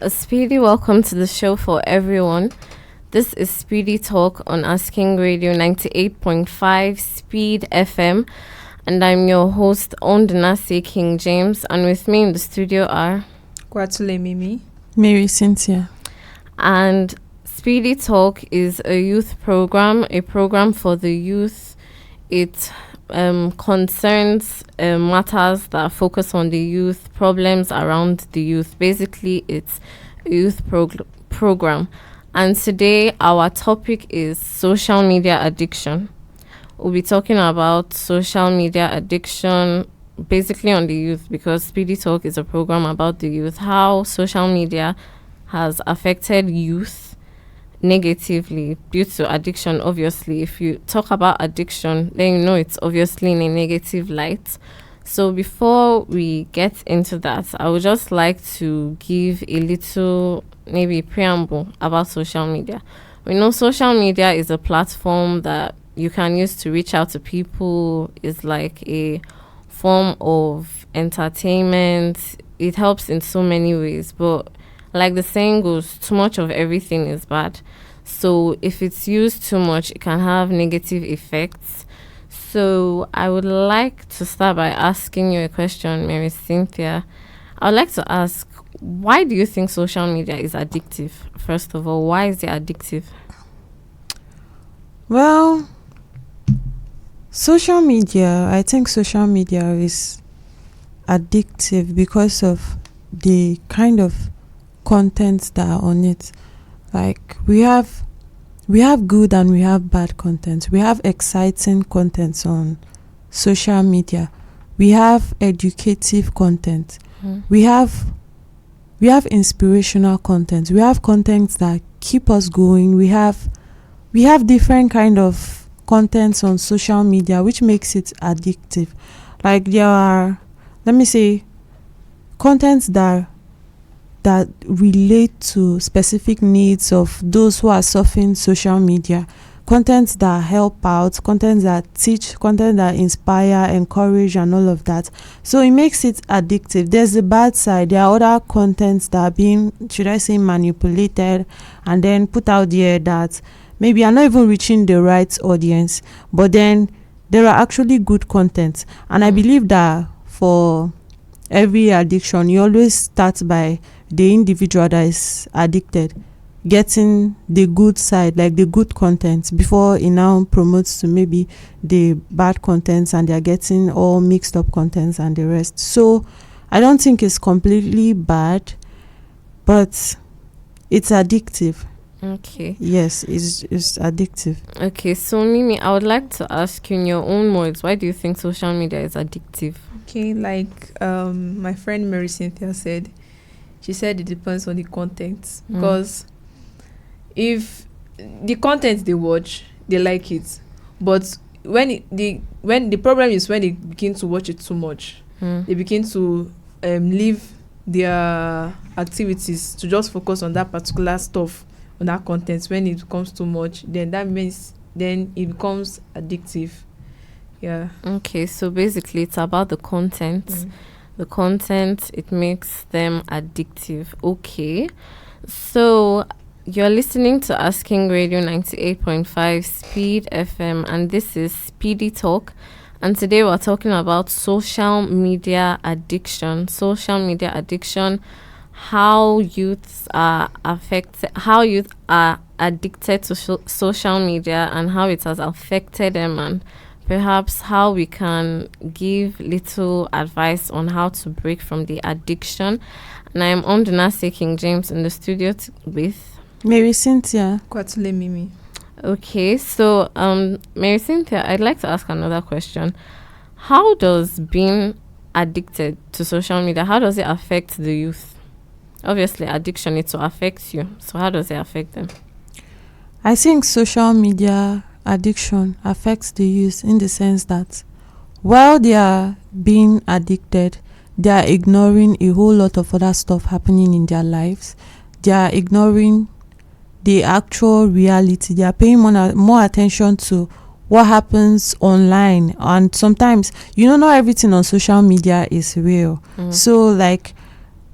A speedy welcome to the show for everyone. This is SPEEDy Talk on Asking Radio 98.5 Speed FM, and I'm your host, Ondinasi King James, and with me in the studio are Kwatule Mimi, Mary Cynthia. And SPEEDy Talk is a youth program, a program for the youth. It concerns matters that focus on the youth, problems around the youth. Basically, it's a youth program. And today, our topic is social media addiction. We'll be talking about social media addiction, basically on the youth, because SPEEDy Talk is a program about the youth, how social media has affected youth negatively due to addiction. Obviously, if you talk about addiction, then you know it's obviously in a negative light. So before we get into that, I would just like to give a little maybe preamble about social media. We know social media is a platform that you can use to reach out to people. It's like a form of entertainment. It helps in so many ways, but like the saying goes, too much of everything is bad. So if it's used too much, it can have negative effects. So I would like to start by asking you a question, Mary Cynthia. I would like to ask, why do you think social media is addictive? First of all, why is it addictive? Well, I think social media is addictive because of the kind of content that are on it. Like we have good and we have bad content. We have exciting content on social media. We have educative content. We have inspirational content. We have content that keep us going. We have different kind of contents on social media, which makes it addictive. Like there are, let me say, contents that relate to specific needs of those who are surfing social media, content that help out, content that teach, content that inspire, encourage, and all of that. So it makes it addictive. There's the bad side. There are other contents that are being, should I say, manipulated and then put out there that maybe are not even reaching the right audience, but then there are actually good content. And I believe that for every addiction, you always start by the individual that is addicted getting the good side, like the good content, before it now promotes to maybe the bad contents, and they're getting all mixed up contents and the rest. So I don't think it's completely bad, but it's addictive. Okay. Yes, it's addictive. Okay, so Mimi, I would like to ask you in your own words, why do you think social media is addictive? Okay, like my friend Mary Cynthia said, she said it depends on the content. Because if the content they watch, they like it. But when the problem is when they begin to watch it too much, they begin to leave their activities to just focus on that particular stuff, on that content. When it becomes too much, then that means then it becomes addictive. Yeah. Okay, so basically it's about the content. The content, it makes them addictive. Okay. So you're listening to Asking Radio 98.5 Speed FM, and this is SPEEDy Talk. And today we're talking about social media addiction. Social media addiction, how youths are affected, how youth are addicted to social media, and how it has affected them, and perhaps how we can give little advice on how to break from the addiction. And I'm Ondinasi King James in the studio with Mary Cynthia. Kwatule Mimi. Okay, so Mary Cynthia, I'd like to ask another question. How does being addicted to social media, how does it affect the youth? Obviously, addiction, it will affect you. So how does it affect them? I think social media addiction affects the youth in the sense that while they are being addicted, they are ignoring a whole lot of other stuff happening in their lives. They are ignoring the actual reality. They are paying more attention to what happens online. And sometimes, not everything on social media is real. So like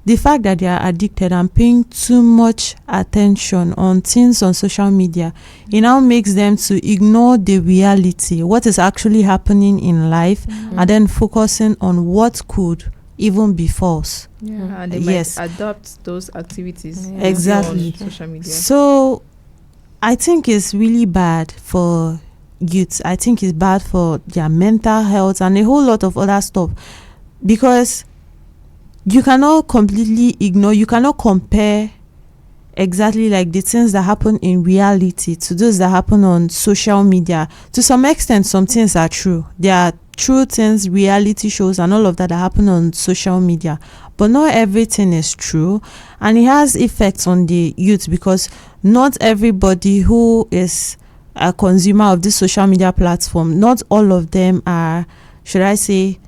the fact that they are addicted and paying too much attention on things on social media, it now makes them to ignore the reality, what is actually happening in life, and then focusing on what could even be false. Yeah, and they Yes. might adopt those activities Exactly. on social media. So I think it's really bad for youths. I think it's bad for their mental health and a whole lot of other stuff, because you cannot completely ignore, you cannot compare exactly like the things that happen in reality to those that happen on social media. To some extent, some things are true. There are true things, reality shows and all of that happen on social media, but not everything is true, and it has effects on the youth, because not everybody who is a consumer of this social media platform, not all of them are, should I say,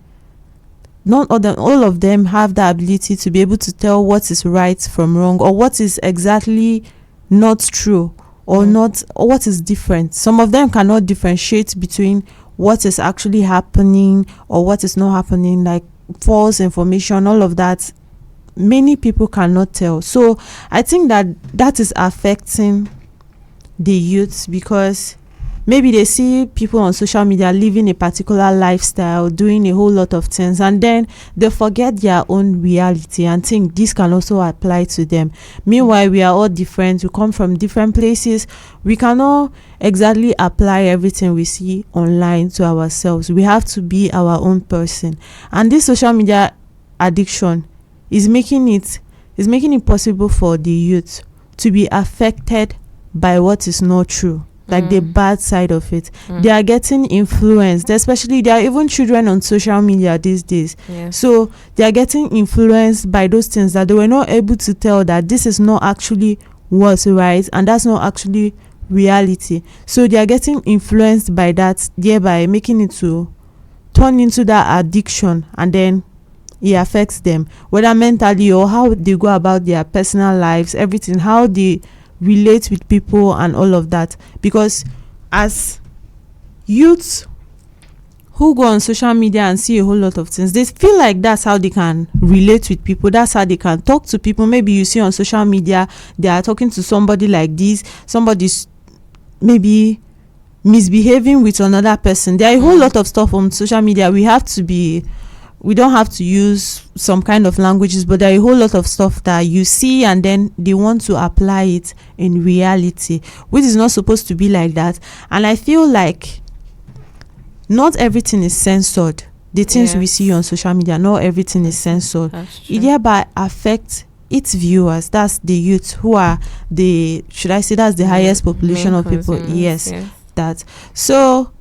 not all of them have the ability to be able to tell what is right from wrong, or what is exactly not true, or not, or what is different. Some of them cannot differentiate between what is actually happening or what is not happening, like false information, all of that. Many people cannot tell. So I think that is affecting the youth, because maybe they see people on social media living a particular lifestyle, doing a whole lot of things, and then they forget their own reality and think this can also apply to them. Meanwhile, we are all different. We come from different places. We cannot exactly apply everything we see online to ourselves. We have to be our own person. And this social media addiction is making it possible for the youth to be affected by what is not true, like the bad side of it. They are getting influenced, especially there are even children on social media these days. So they are getting influenced by those things that they were not able to tell that this is not actually what's right and that's not actually reality. So they are getting influenced by that, thereby making it to turn into that addiction, and then it affects them, whether mentally or how they go about their personal lives, everything, how they relate with people and all of that. Because as youths who go on social media and see a whole lot of things, they feel like that's how they can relate with people, that's how they can talk to people. Maybe you see on social media they are talking to somebody like this, somebody's maybe misbehaving with another person. There are a whole lot of stuff on social media. We don't have to use some kind of languages, but there are a whole lot of stuff that you see and then they want to apply it in reality, which is not supposed to be like that. And I feel like not everything is censored. The things we see on social media, not everything is censored. It thereby affects its viewers. That's the youth, who are that's the highest population of people. Yes, that. So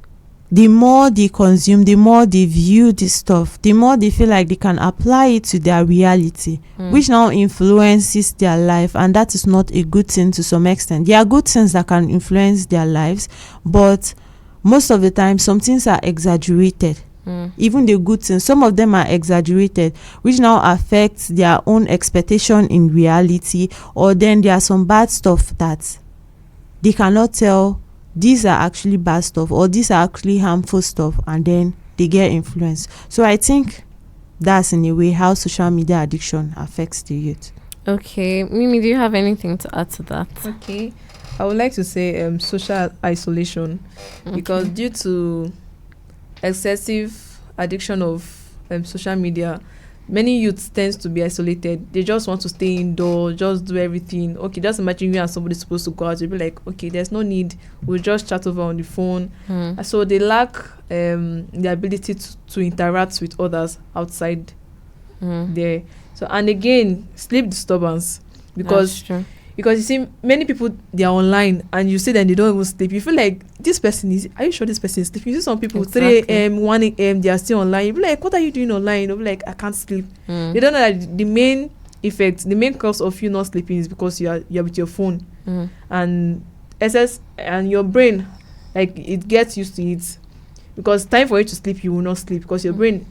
the more they consume, the more they view this stuff, the more they feel like they can apply it to their reality, which now influences their life. And that is not a good thing to some extent. There are good things that can influence their lives, but most of the time, some things are exaggerated. Even the good things, some of them are exaggerated, which now affects their own expectation in reality. Or then there are some bad stuff that they cannot tell these are actually bad stuff or these are actually harmful stuff, and then they get influenced. So I think that's in a way how social media addiction affects the youth. Okay, Mimi, do you have anything to add to that? Okay, I would like to say social isolation, because due to excessive addiction of social media, many youths tends to be isolated. They just want to stay indoors, just do everything. Okay, just imagine you and somebody supposed to go out. You'll be like, okay, there's no need. We'll just chat over on the phone. So they lack the ability to interact with others outside there. So, and again, sleep disturbance, because you see many people, they are online and you see them, they don't even sleep. You feel like this person is, are you sure this person is sleeping? You see some people 3 a.m. 1 a.m. they are still online. You be like, what are you doing online? You'll be like, I can't sleep. They don't know that the main effect, the main cause of you not sleeping is because you're with your phone. And and your brain, like, it gets used to it, because time for you to sleep, you will not sleep, because your brain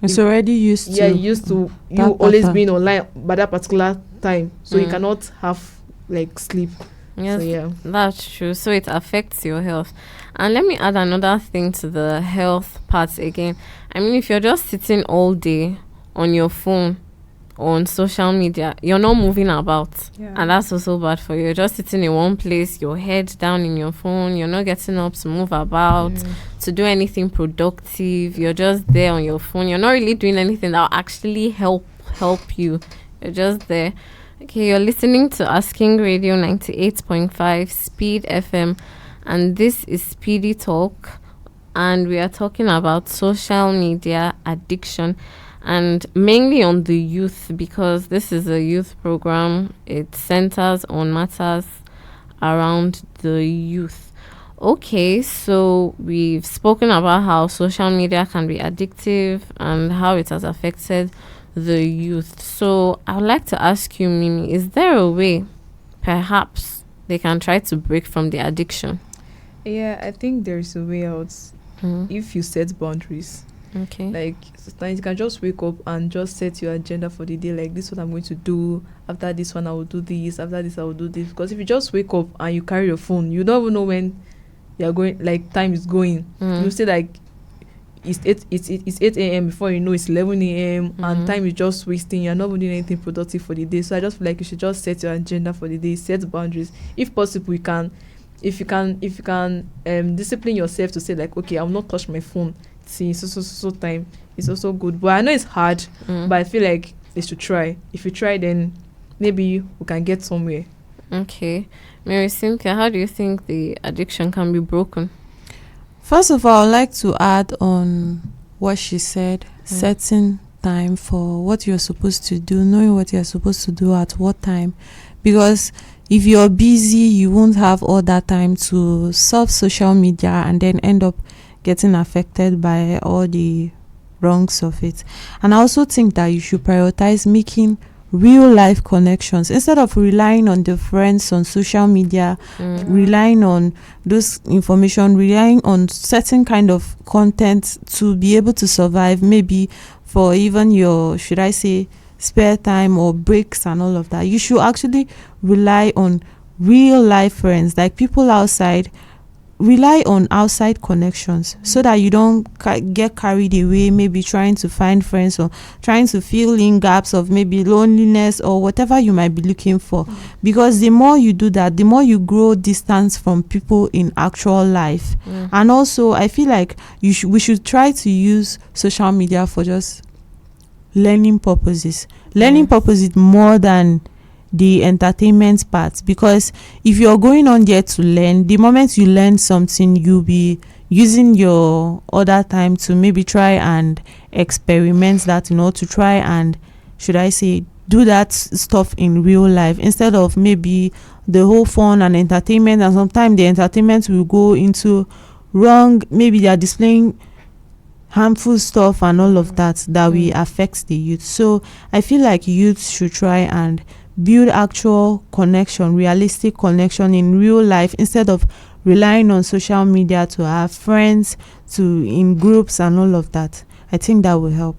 it's already used to used to you always being online by that particular time, so you cannot have like sleep. Yes, so, that's true. So it affects your health. And let me add another thing to the health part again. I mean, if you're just sitting all day on your phone, on social media, you're not moving about. Yeah. And that's also bad for you. You're just sitting in one place, your head down in your phone. You're not getting up to move about, to do anything productive. You're just there on your phone. You're not really doing anything that will actually help you. You're just there. Okay, you're listening to Asking Radio 98.5 Speed FM, and this is Speedy Talk, and we are talking about social media addiction, and mainly on the youth, because this is a youth program. It centers on matters around the youth. Okay, so we've spoken about how social media can be addictive and how it has affected the youth. So I would like to ask you, Mimi, is there a way perhaps they can try to break from the addiction? Yeah, I think there's a way out if you set boundaries. Okay. Like sometimes you can just wake up and just set your agenda for the day. Like, this is what I'm going to do. After this one, I will do this. After this, I will do this. Because if you just wake up and you carry your phone, you don't even know when you're going. Like, time is going. You say like it's 8 a.m. before you know it's 11 a.m. and time is just wasting. You're not even doing anything productive for the day. So I just feel like you should just set your agenda for the day. Set boundaries. If possible, you can. If you can discipline yourself to say like, okay, I will not touch my phone. See, so time is also good. But I know it's hard, but I feel like they should try. If you try, then maybe we can get somewhere. Okay. Mary Cynthia, how do you think the addiction can be broken? First of all, I'd like to add on what she said, setting time for what you're supposed to do, knowing what you're supposed to do at what time. Because if you're busy, you won't have all that time to surf social media and then end up getting affected by all the wrongs of it. And I also think that you should prioritize making real life connections instead of relying on the friends on social media, relying on those information, relying on certain kind of content to be able to survive, maybe for even your, should I say, spare time or breaks and all of that. You should actually rely on real life friends, like people outside. Rely on outside connections so that you don't get carried away, maybe trying to find friends or trying to fill in gaps of maybe loneliness or whatever you might be looking for. Because the more you do that, the more you grow distance from people in actual life. And also, I feel like we should try to use social media for just learning purposes. Learning purposes more than the entertainment part, because if you're going on there to learn, the moment you learn something, you'll be using your other time to maybe try and experiment that, to try and, should I say, do that stuff in real life instead of maybe the whole fun and entertainment. And sometimes the entertainment will go into wrong, maybe they are displaying harmful stuff and all of that will affect the youth. So I feel like youth should try and build actual connection, realistic connection in real life instead of relying on social media to have friends, to in groups and all of that. I think that will help.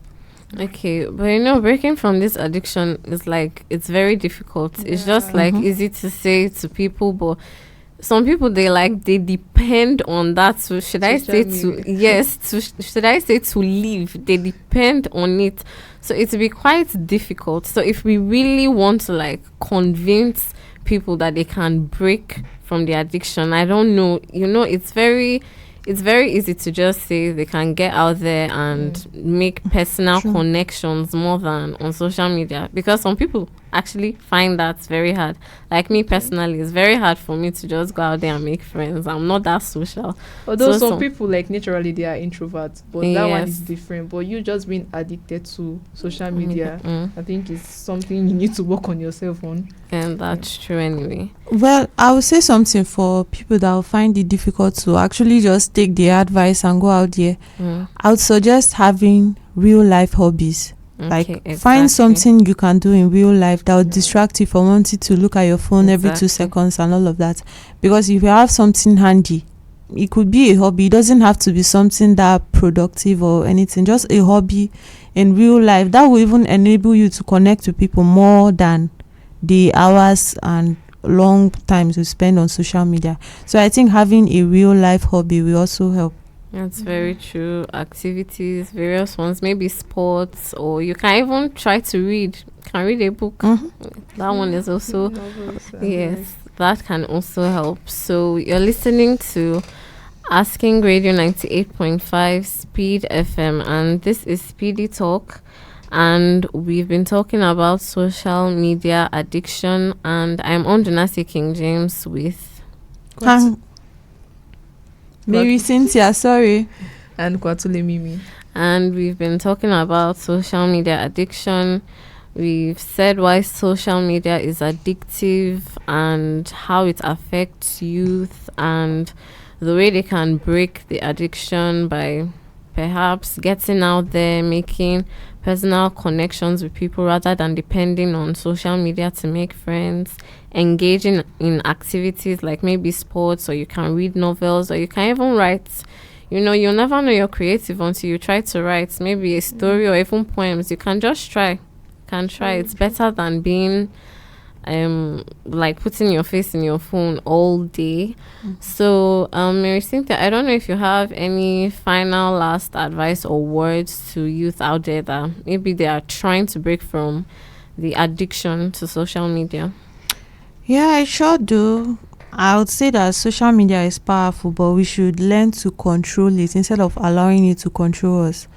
Okay, but breaking from this addiction is like, it's very difficult. It's just like easy to say to people, but some people they depend on that. So should I say to live? They depend on it. So it will be quite difficult. So if we really want to like convince people that they can break from the addiction, I don't know. It's very easy to just say they can get out there and make personal connections more than on social media, because some people actually find that very hard. Like me personally, it's very hard for me to just go out there and make friends. I'm not that social. Although some people, like, naturally they are introverts, but that one is different. But you just being addicted to social media, I think it's something you need to work on yourself on. And that's true anyway. Well, I would say something for people that will find it difficult to actually just take the advice and go out there. I would suggest having real life hobbies. Find something you can do in real life that will distract you from wanting to look at your phone every 2 seconds and all of that. Because if you have something handy, it could be a hobby. It doesn't have to be something that productive or anything. Just a hobby in real life that will even enable you to connect with people more than the hours and long times you spend on social media. So I think having a real life hobby will also help. That's very true. Activities, various ones, maybe sports, or you can even try to read. You can read a book. That one is also, Novels and yes, that can also help. So you're listening to Asking Radio 98.5 Speed FM, and this is Speedy Talk. And we've been talking about social media addiction, and I'm on Donasi King James with Mary Cynthia, sorry. and Kwatule Mimi. and we've been talking about social media addiction. We've said why social media is addictive and how it affects youth and the way they can break the addiction by perhaps getting out there, making personal connections with people rather than depending on social media to make friends, engaging in activities like maybe sports, or you can read novels, or you can even write. You know, you'll never know you're creative until you try to write maybe a story or even poems. You can just try. It's better than being like putting your face in your phone all day. So Mary Cynthia, I don't know if you have any final last advice or words to youth out there that maybe they are trying to break from the addiction to social media. Yeah, I sure do. I would say that social media is powerful, but we should learn to control it instead of allowing it to control us.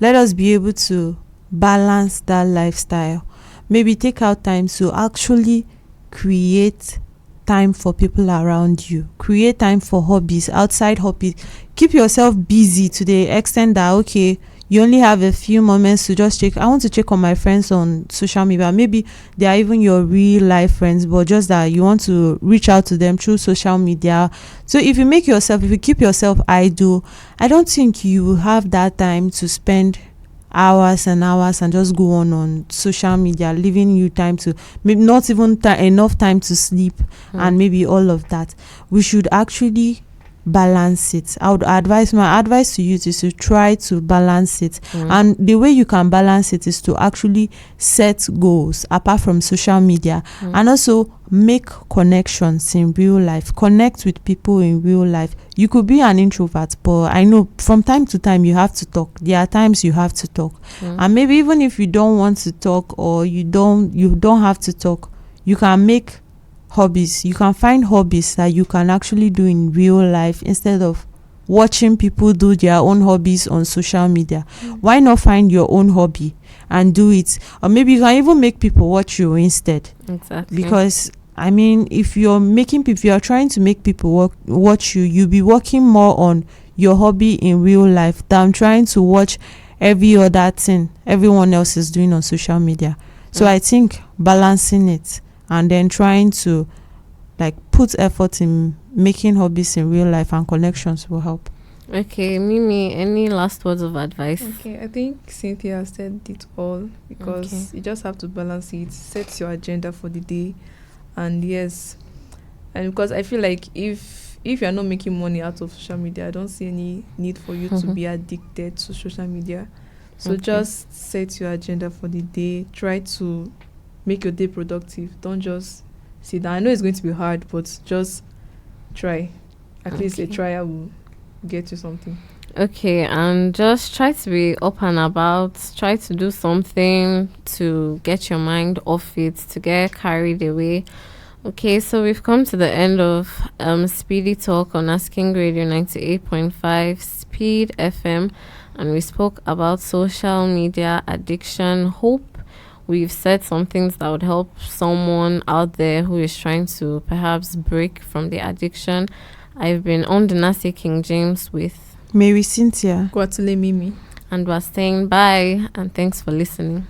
Let us be able to balance that lifestyle. Maybe take out time to actually create time for people around you. Create time for hobbies, outside hobbies. Keep yourself busy to the extent that, okay, you only have a few moments to just check. I want to check on my friends on social media. Maybe they are even your real life friends, but just that you want to reach out to them through social media. So if you keep yourself idle, I don't think you will have that time to spend hours and hours and just go on social media, leaving you time to maybe not even enough time to sleep and maybe all of that. We should actually balance it. My advice to you is to try to balance it. And the way you can balance it is to actually set goals apart from social media, and also make connections in real life. Connect with people in real life. You could be an introvert, but I know from time to time you have to talk. There are times you have to talk. And maybe even if you don't want to talk, or you don't have to talk, you can make hobbies. You can find hobbies that you can actually do in real life instead of watching people do their own hobbies on social media. Why not find your own hobby and do it? Or maybe you can even make people watch you instead. Exactly. Because I mean, if you're trying to make people watch you, you'll be working more on your hobby in real life than trying to watch every other thing everyone else is doing on social media. So I think balancing it and then trying to like put effort in making hobbies in real life and connections will help. Okay, Mimi, any last words of advice? Okay, I think Cynthia said it all, because you just have to balance it, set your agenda for the day, and yes, and because I feel like if you're not making money out of social media, I don't see any need for you to be addicted to social media. So just set your agenda for the day. Try to make your day productive. Don't just sit down. I know it's going to be hard, but just try. At least a trial will get you something. Okay, and just try to be up and about. Try to do something to get your mind off it, to get carried away. Okay, so we've come to the end of Speedy Talk on Asking Radio 98.5 Speed FM, and we spoke about social media addiction. Hope we've said some things that would help someone out there who is trying to perhaps break from the addiction. I've been on Donasi King James with Mary Cynthia. Kwatule Mimi. and we're saying bye and thanks for listening.